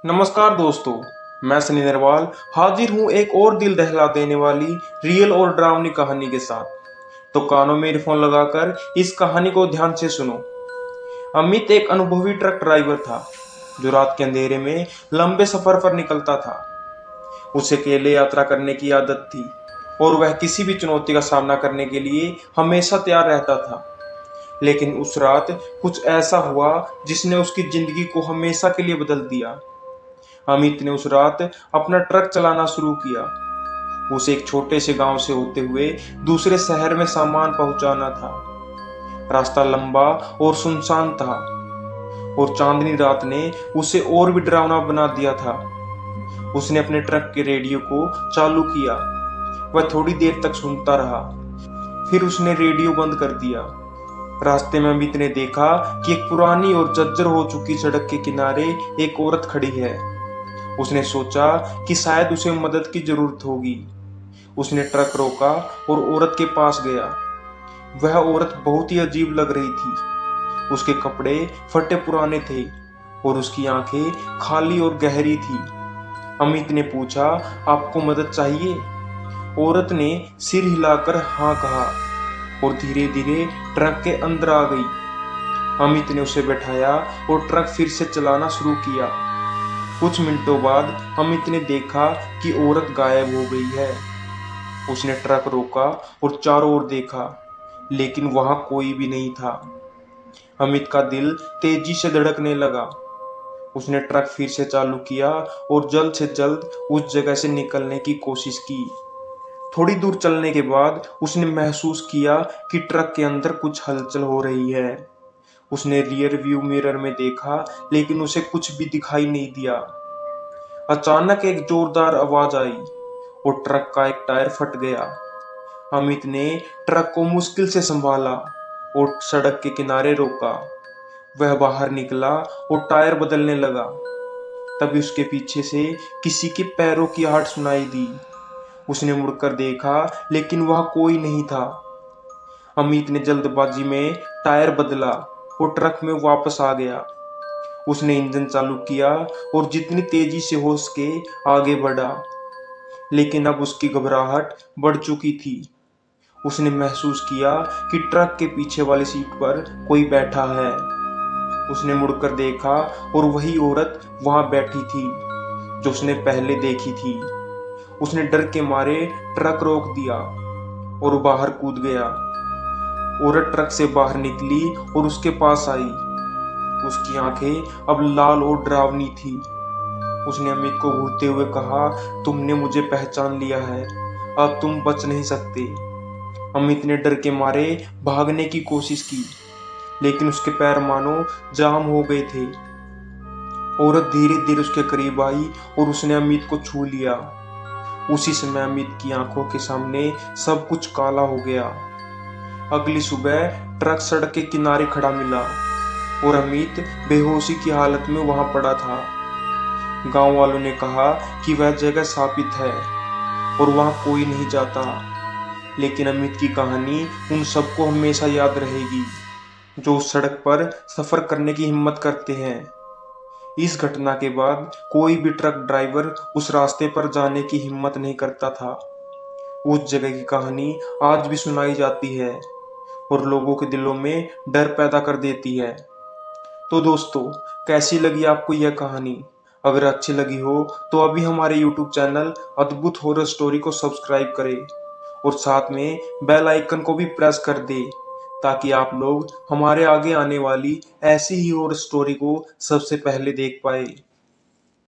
नमस्कार दोस्तों, मैं सनी नरवाल हाजिर हूँ एक और दिल दहला देने वाली रियल और डरावनी कहानी के साथ। तो कानों में ईयरफोन लगाकर इस कहानी को ध्यान से सुनो। अमित एक अनुभवी ट्रक ड्राइवर था जो रात के अंधेरे में लंबे सफर पर निकलता था। उसे अकेले यात्रा करने की आदत थी और वह किसी भी चुनौती का सामना करने के लिए हमेशा तैयार रहता था। लेकिन उस रात कुछ ऐसा हुआ जिसने उसकी जिंदगी को हमेशा के लिए बदल दिया। अमित ने उस रात अपना ट्रक चलाना शुरू किया। उसे एक छोटे से गांव से होते हुए दूसरे शहर में सामान पहुंचाना था। रास्ता लंबा और सुनसान था और चांदनी रात ने उसे और भी डरावना बना दिया था। उसने अपने ट्रक के रेडियो को चालू किया। वह थोड़ी देर तक सुनता रहा, फिर उसने रेडियो बंद कर दिया। रास्ते में अमित ने देखा कि एक पुरानी और जर्जर हो चुकी सड़क के किनारे एक औरत खड़ी है। उसने सोचा कि शायद उसे मदद की जरूरत होगी। उसने ट्रक रोका और औरत के पास गया। वह औरत बहुत ही अजीब लग रही थी। उसके कपड़े फटे पुराने थे और उसकी आंखें खाली और गहरी थी। अमित ने पूछा, आपको मदद चाहिए? औरत ने सिर हिलाकर हाँ कहा और धीरे धीरे ट्रक के अंदर आ गई। अमित ने उसे बैठाया और ट्रक फिर से चलाना शुरू किया। कुछ मिनटों बाद अमित ने देखा कि औरत गायब हो गई है। उसने ट्रक रोका और चारों ओर देखा, लेकिन वहां कोई भी नहीं था। अमित का दिल तेजी से धड़कने लगा। उसने ट्रक फिर से चालू किया और जल्द से जल्द उस जगह से निकलने की कोशिश की। थोड़ी दूर चलने के बाद उसने महसूस किया कि ट्रक के अंदर कुछ हलचल हो रही है। उसने रियर व्यू मिरर में देखा, लेकिन उसे कुछ भी दिखाई नहीं दिया। अचानक एक जोरदार आवाज आई और ट्रक का एक टायर फट गया। अमित ने ट्रक को मुश्किल से संभाला और सड़क के किनारे रोका। वह बाहर निकला और टायर बदलने लगा। तभी उसके पीछे से किसी के पैरों की आहट सुनाई दी। उसने मुड़कर देखा, लेकिन वहां कोई नहीं था। अमित ने जल्दबाजी में टायर बदला और ट्रक में वापस आ गया। उसने इंजन चालू किया और जितनी तेजी से हो सके आगे बढ़ा, लेकिन अब उसकी घबराहट बढ़ चुकी थी। उसने महसूस किया कि ट्रक के पीछे वाली सीट पर कोई बैठा है। उसने मुड़कर देखा और वही औरत वहां बैठी थी जो उसने पहले देखी थी। उसने डर के मारे ट्रक रोक दिया और बाहर कूद गया। औरत ट्रक से बाहर निकली और उसके पास आई। उसकी आंखें अब लाल और डरावनी थी। उसने अमित को घूरते हुए कहा, तुमने मुझे पहचान लिया है, अब तुम बच नहीं सकते। अमित ने डर के मारे भागने की कोशिश की, लेकिन उसके पैर मानो जाम हो गए थे। औरत धीरे धीरे उसके करीब आई और उसने अमित को छू लिया। उसी समय अमित की आंखों के सामने सब कुछ काला हो गया। अगली सुबह ट्रक सड़क के किनारे खड़ा मिला और अमित बेहोशी की हालत में वहां पड़ा था। गांव वालों ने कहा कि वह जगह शापित है और वहां कोई नहीं जाता। लेकिन अमित की कहानी उन सबको हमेशा याद रहेगी जो उस सड़क पर सफर करने की हिम्मत करते हैं। इस घटना के बाद कोई भी ट्रक ड्राइवर उस रास्ते पर जाने की हिम्मत नहीं करता था। उस जगह की कहानी आज भी सुनाई जाती है और लोगों के दिलों में डर पैदा कर देती है। तो दोस्तों, कैसी लगी आपको यह कहानी? अगर अच्छी लगी हो तो अभी हमारे YouTube चैनल अद्भुत हॉरर स्टोरी को सब्सक्राइब करें और साथ में बेल आइकन को भी प्रेस कर दें, ताकि आप लोग हमारे आगे आने वाली ऐसी ही हॉरर स्टोरी को सबसे पहले देख पाए।